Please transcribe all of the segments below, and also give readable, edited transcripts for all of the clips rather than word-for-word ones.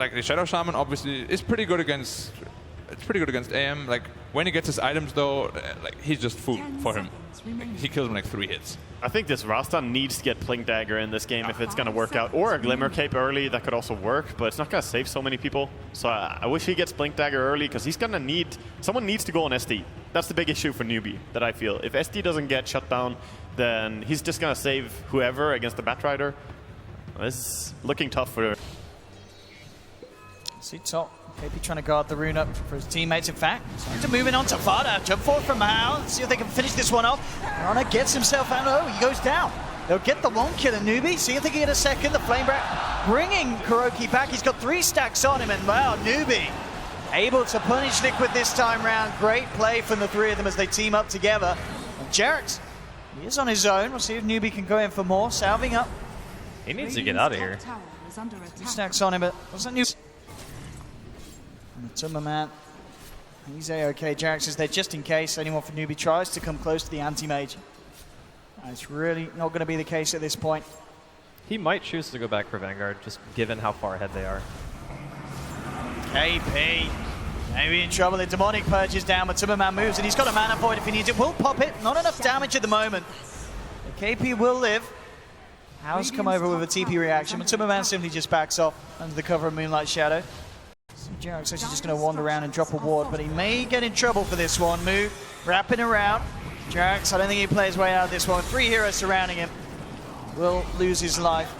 Like the Shadow Shaman obviously is pretty good against. It's pretty good against AM. Like when he gets his items though, like he's just food for him. He kills him like 3 hits. I think this Rasta needs to get Blink Dagger in this game if it's going to work out. Or a Glimmer Cape early, that could also work, but it's not going to save so many people. So I wish he gets Blink Dagger early, because he's going to need... Someone needs to go on SD. That's the big issue for Newbee, that I feel. If SD doesn't get shut down, then he's just going to save whoever against the Batrider. This is looking tough for... See top. KP trying to guard the rune up for his teammates. In fact, to moving on to Fada. Jump forward from Mao. Let's see if they can finish this one off. Rana gets himself out. Oh, he goes down. They'll get the one kill in Newbee. See if they can get a second. The Flame Brat bringing Kuroki back. He's got 3 stacks on him. And wow, Newbee able to punish Liquid this time round. Great play from the 3 of them as they team up together. And Jarek, he is on his own. We'll see if Newbee can go in for more. Salving up. He needs to get out of here. 2 stacks on him, but wasn't new. Matuma, he's A-okay. Jarek says there just in case anyone from Newbee tries to come close to the anti-mage. It's really not going to be the case at this point. He might choose to go back for Vanguard, just given how far ahead they are. KP, maybe in trouble. The Demonic Purge is down. Matuma moves, and he's got a Mana Void if he needs it. Will pop it. Not enough damage at the moment. The KP will live. House come over with a TP reaction. Matuma simply just backs off under the cover of Moonlight Shadow. Jarek says he's just going to wander around and drop a ward, but he may get in trouble for this one. Move, wrapping around. Jarek, I don't think he plays way out of this one. 3 heroes surrounding him. Will lose his life.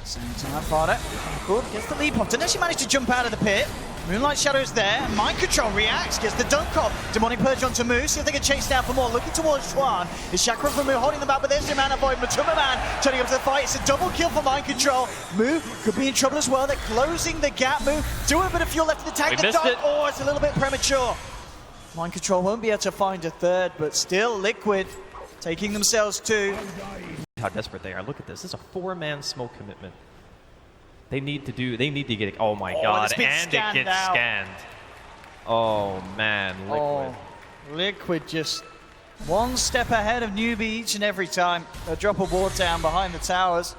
Same time, Fada. Good, gets the leap off. Didn't actually manage to jump out of the pit. Moonlight Shadow's there. Mind Control reacts, gets the dunk off. Demonic Purge onto Moose. See if they can chase down for more. Looking towards Schwan. Is Chakra from Moo holding them back, but there's the Mana Void. Matuma Man turning up to the fight. It's a double kill for Mind Control. Moo could be in trouble as well. They're closing the gap. Moo doing a bit of fuel left in the tank. We missed it. Oh, it's a little bit premature. Mind Control won't be able to find a third, but still Liquid taking themselves 2. How desperate they are. Look at this. This is a 4-man smoke commitment. They need to get it. Oh my god, and it gets scanned. Oh man, Liquid. Oh, Liquid just 1 step ahead of Newbee each and every time. They'll drop a ward down behind the towers,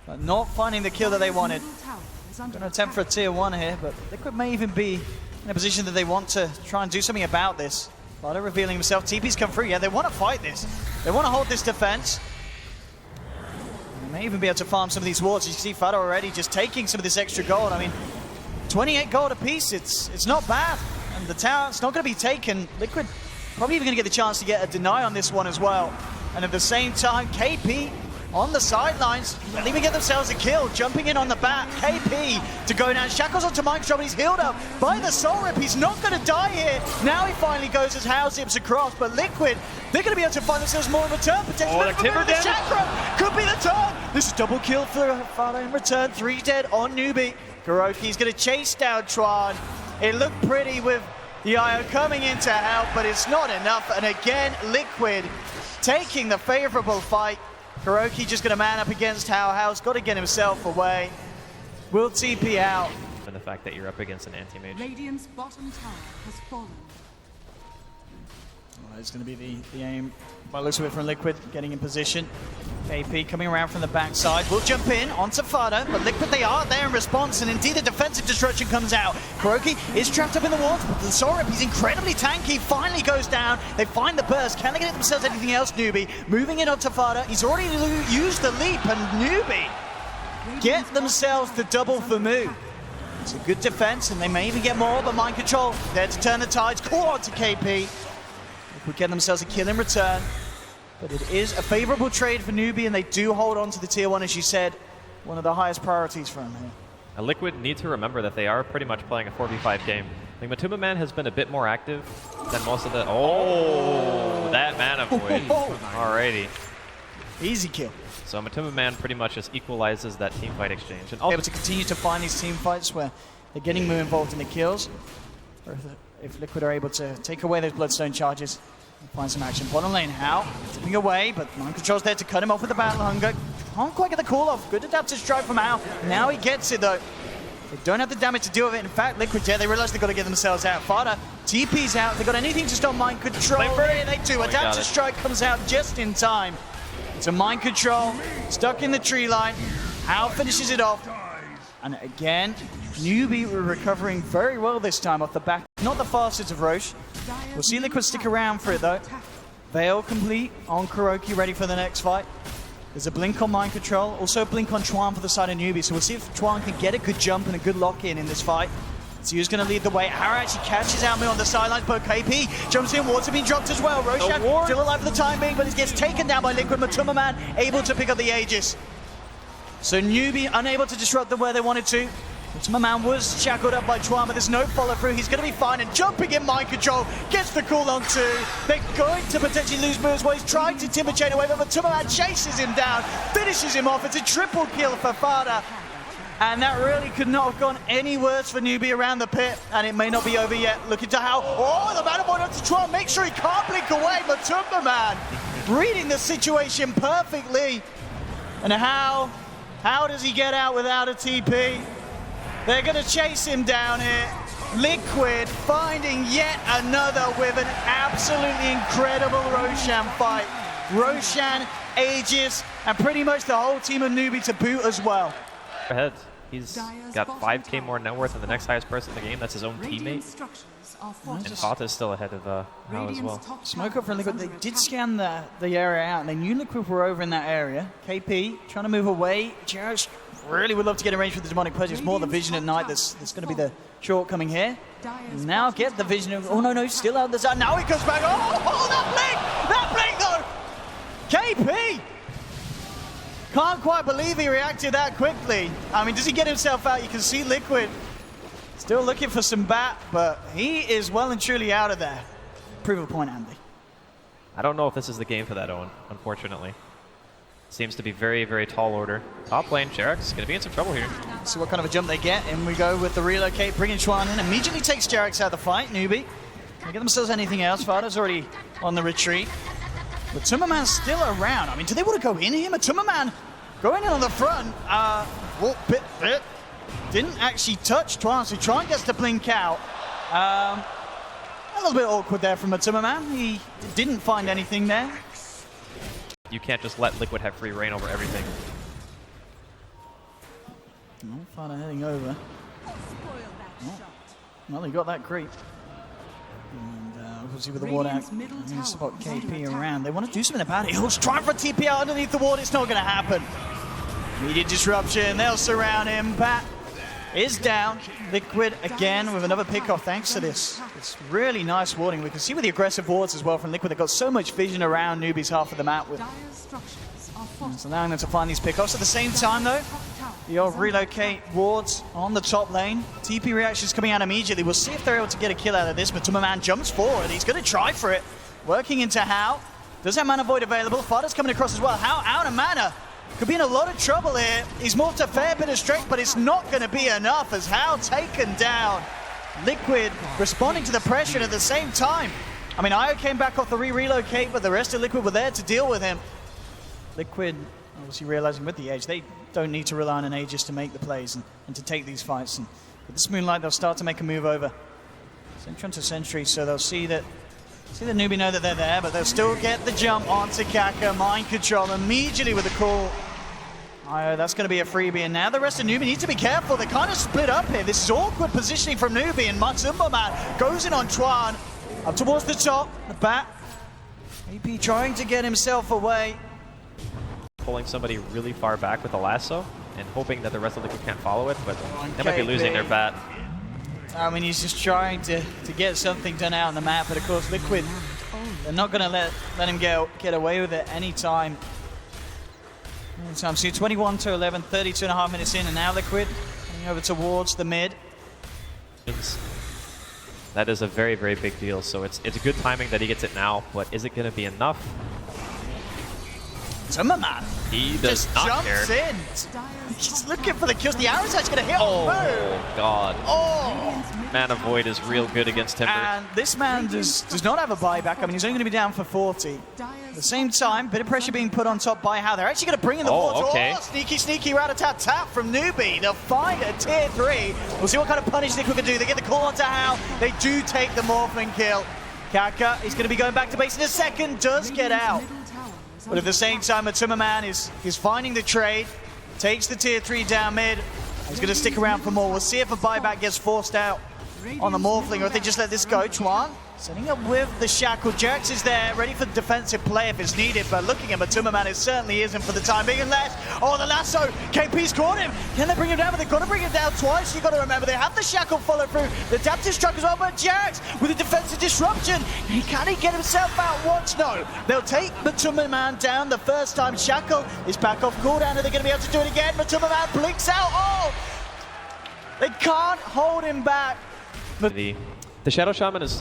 but not finding the kill that they wanted. Going to attempt for a tier 1 here, but Liquid may even be in a position that they want to try and do something about this. Fada revealing himself. TP's come through. Yeah, they want to fight this. They want to hold this defense. May even be able to farm some of these wards. You see Fada already just taking some of this extra gold. I mean, 28 gold apiece, it's not bad. And the tower, it's not going to be taken. Liquid probably even going to get the chance to get a deny on this one as well. And at the same time, KP on the sidelines, they'll even get themselves a kill, jumping in on the back. KP to go down. Shackles onto Mind Control, but he's healed up by the Soul Rip. He's not going to die here. Now he finally goes as House zips across, but Liquid, they're going to be able to find themselves more in return. Potentially, the Chakra could be the turn. This is double kill for Fada in return. 3 dead on Newbee. Kuroki's going to chase down Tron. It looked pretty with the IO coming in to help, but it's not enough. And again, Liquid taking the favorable fight. Kuroki just going to man up against House. Got to get himself away. Will TP out. And the fact that you're up against an anti-mage. Radiant's bottom tower has fallen. Well, it's going to be the aim by the looks of it from Liquid, getting in position. KP coming around from the backside. Will jump in onto Fada, but Liquid, they are there in response, and indeed the defensive destruction comes out. Kuroki is trapped up in the walls, but the Soul Rip, he's incredibly tanky, finally goes down. They find the burst. Can they get themselves anything else? Newbee moving in onto Fada. He's already used the leap, and Newbee get themselves the double for Moo. It's a good defense, and they may even get more, but Mind Control there to turn the tides. Core to KP. Liquid get themselves a kill in return. But it is a favorable trade for Newbee, and they do hold on to the tier 1, as you said. One of the highest priorities for him here. A Liquid need to remember that they are pretty much playing a 4v5 game. I think Matuma Man has been a bit more active than most of the... Oh, that Mana Void. Alrighty. Easy kill. So Matuma Man pretty much just equalizes that team fight exchange. And able to continue to find these team fights where they're getting Moo involved in the kills. Or if Liquid are able to take away those Bloodstone charges, find some action. Bottom lane, Hao tipping away, but Mind Control's there to cut him off with the Battle Hunger. Can't quite get the call off. Good adaptive strike from Hao. Now he gets it though. They don't have the damage to deal with it. In fact, Liquid, yeah, they realize they've got to get themselves out. Fada, TP's out. They've got anything to stop Mind Control. Yeah, they do. Adaptive strike comes out just in time. It's a Mind Control stuck in the tree line. How finishes it off. And again, Newbee were recovering very well this time off the back. Not the fastest of Roche. We'll see Liquid stick around for it though. Veil complete on Kuroki, ready for the next fight. There's a blink on Mind Control, also a blink on Chuan for the side of Newbee. So we'll see if Chuan can get a good jump and a good lock-in this fight. So who's going to lead the way? Hara actually catches out on the sidelines, but KP jumps in. Wards have been dropped as well. Roshan still alive for the time being, but he gets taken down by Liquid. Matuma able to pick up the Aegis. So Newbee unable to disrupt them where they wanted to. Matuma was shackled up by Chuan, but there's no follow through. He's going to be fine, and jumping in Mind Control gets the cooldown too. They're going to potentially lose moves while he's trying to timber chain away, but Matuma chases him down, finishes him off. It's a triple kill for Fada. And that really could not have gone any worse for Newbee around the pit, and it may not be over yet. Look into how, the Mana Boy onto Chuan, make sure he can't blink away, but Matuma reading the situation perfectly. And how does he get out without a TP? They're going to chase him down here. Liquid finding yet another with an absolutely incredible Roshan fight. Roshan, Aegis, and pretty much the whole team of Newbee to boot as well. Ahead. He's got 5k more net worth than the next highest person in the game. That's his own teammate. And Fata is still ahead of Hao as well. Smoke up for Liquid. They did scan the area out, and they knew Liquid were over in that area. KP trying to move away. Jaros really would love to get in range for the Demonic Purge. It's more the vision at night that's going to be the shortcoming here. Now get the vision of... Oh, no, still out the side. Now he comes back. Oh, that blink! Though! KP! Can't quite believe he reacted that quickly. I mean, does he get himself out? You can see Liquid still looking for some bat, but he is well and truly out of there. Prove a point, Andy. I don't know if this is the game for that Owen, unfortunately. Seems to be very, very tall order. Top lane, Jarek's going to be in some trouble here. See what kind of a jump they get. In we go with the relocate, bringing Chuan in. Immediately takes Jarek's out of the fight. Newbee. Can get themselves anything else. Fada's already on the retreat. But Matuma still around. I mean, do they want to go in here? Matuma going in on the front. Bit. Didn't actually touch Chuan, so Chuan gets to blink out. A little bit awkward there from Matuma. He didn't find anything there. You can't just let Liquid have free reign over everything. Fada heading over. Well, he got that creep. And obviously with the ward out, spot KP around. They want to do something about it. He'll try for a TP out underneath the ward. It's not going to happen. Immediate disruption. They'll surround him. Bat is down. Liquid again with another pickoff thanks to this. It's really nice warding. We can see with the aggressive wards as well from Liquid. They've got so much vision around Newbee's half of the map. It's allowing them to find these pickoffs. At the same time though, the old relocate wards on the top lane. TP reactions coming out immediately. We'll see if they're able to get a kill out of this. But Matuma jumps forward. He's going to try for it. Working into Hao. Does have Mana Void available. Fada's coming across as well. Hao out of mana. Could be in a lot of trouble here. He's morphed a fair bit of strength, but it's not going to be enough as Hao taken down. Liquid responding to the pressure and at the same time. I mean, Io came back off the relocate, but the rest of Liquid were there to deal with him. Liquid obviously realizing with the Edge, they don't need to rely on an Aegis to make the plays and to take these fights. And with this Moonlight, they'll start to make a move over. Sentry onto Sentry, so they'll see that Newbee know that they're there, but they'll still get the jump onto Kaka. Mind Control immediately with the call. That's going to be a freebie, and now the rest of Newbee need to be careful. They're kind of split up here. This is awkward positioning from Newbee, and Matuma goes in on Chuan. Up towards the top, the bat. AP trying to get himself away. Pulling somebody really far back with a lasso and hoping that the rest of the Liquid can't follow it, but they might be losing their bat. I mean, he's just trying to get something done out on the map, but of course Liquid, they're not going to let him get away with it anytime. So 21-11, 32.5 minutes in, and now Liquid coming over towards the mid. That is a very, very big deal, so it's good timing that he gets it now, but is it going to be enough? Matuma, he does just not jumps care. In. He's looking for the kills. The arrow's actually going to hit. Oh, God. Oh. Mana Void is real good against Timber. And this man does not have a buyback. I mean, he's only going to be down for 40. At the same time, bit of pressure being put on top by Hao. They're actually going to bring in the wards. Okay. Oh, sneaky rat-a-tat-tat from Newbee. They'll find a tier 3. We'll see what kind of punish Liquid can do. They get the call onto Hao. They do take the Morphling kill. Kaka, he's going to be going back to base in a second. Does get out. But at the same time, Matuma is finding the trade. takes the tier 3 down mid. He's going to stick around for more. We'll see if a buyback gets forced out on the Morphling or if they just let this go. Chuan setting up with the Shackle. Jerks is there, ready for the defensive play if it's needed, but looking at MaTuMaMan, it certainly isn't for the time being. Unless, oh, the lasso, KP's caught him. Can they bring him down? But they've got to bring him down twice. You've got to remember, they have the Shackle follow through. The adaptive struck as well, but Jerks with a defensive disruption. Can he get himself out once? No. They'll take MaTuMaMan down the first time. Shackle is back off cooldown. Are they going to be able to do it again? MaTuMaMan blinks out. Oh! They can't hold him back. The Shadow Shaman is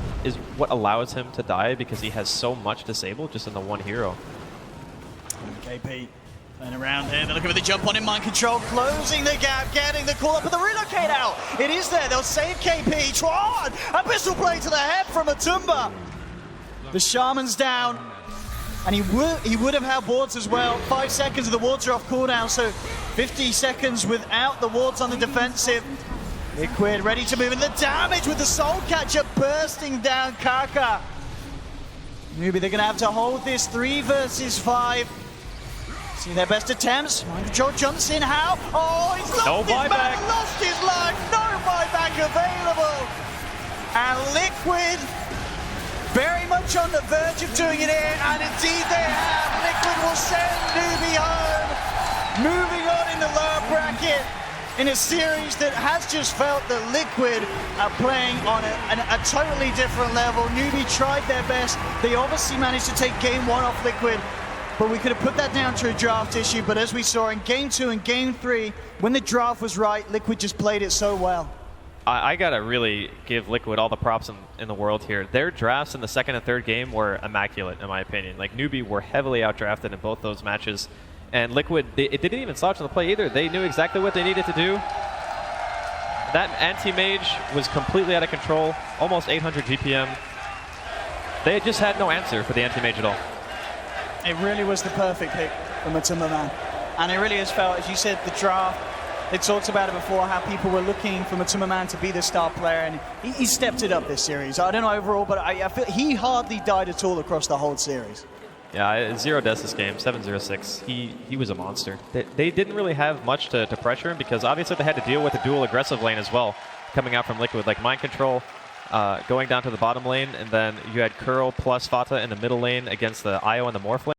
what allows him to die because he has so much disabled just in the one hero. KP playing around here. They're looking for the jump on in. Mind control, closing the gap, getting the call up, but the relocate out. It is there. They'll save KP. Tron! A pistol play to the head from Atumba. The Shaman's down. And he would have had wards as well. 5 seconds of the wards are off cooldown, so 50 seconds without the wards on the defensive. Liquid ready to move in. The damage with the Soul Catcher bursting down Kaka. Newbee, they're going to have to hold this 3 versus 5. See their best attempts. Mind control jumps in. How? Oh, he's lost his man, lost his life. No buyback available. And Liquid very much on the verge of doing it here, and indeed they have. Liquid will send Newbee home. Moving on in the lower bracket in a series that has just felt that Liquid are playing on a totally different level. Newbee tried their best. They obviously managed to take game 1 off Liquid, but we could have put that down to a draft issue. But as we saw in game 2 and game 3, when the draft was right, Liquid just played it so well. I gotta really give Liquid all the props in the world here. Their drafts in the second and third game were immaculate, in my opinion. Like, Newbee were heavily outdrafted in both those matches. And Liquid, it didn't even slouch on the play either. They knew exactly what they needed to do. That anti-mage was completely out of control, almost 800 GPM. They just had no answer for the anti-mage at all. It really was the perfect pick for MaTuMaMan. And it really has felt, as you said, the draft. They talked about it before, how people were looking for MaTuMaMan to be the star player, and he stepped it up this series. I don't know overall, but I feel he hardly died at all across the whole series. Yeah, 0 deaths this game, 7-0-6. He was a monster. They didn't really have much to pressure him because obviously they had to deal with a dual aggressive lane as well coming out from Liquid, like Mind Control going down to the bottom lane, and then you had Curl plus Fata in the middle lane against the IO and the Morph lane.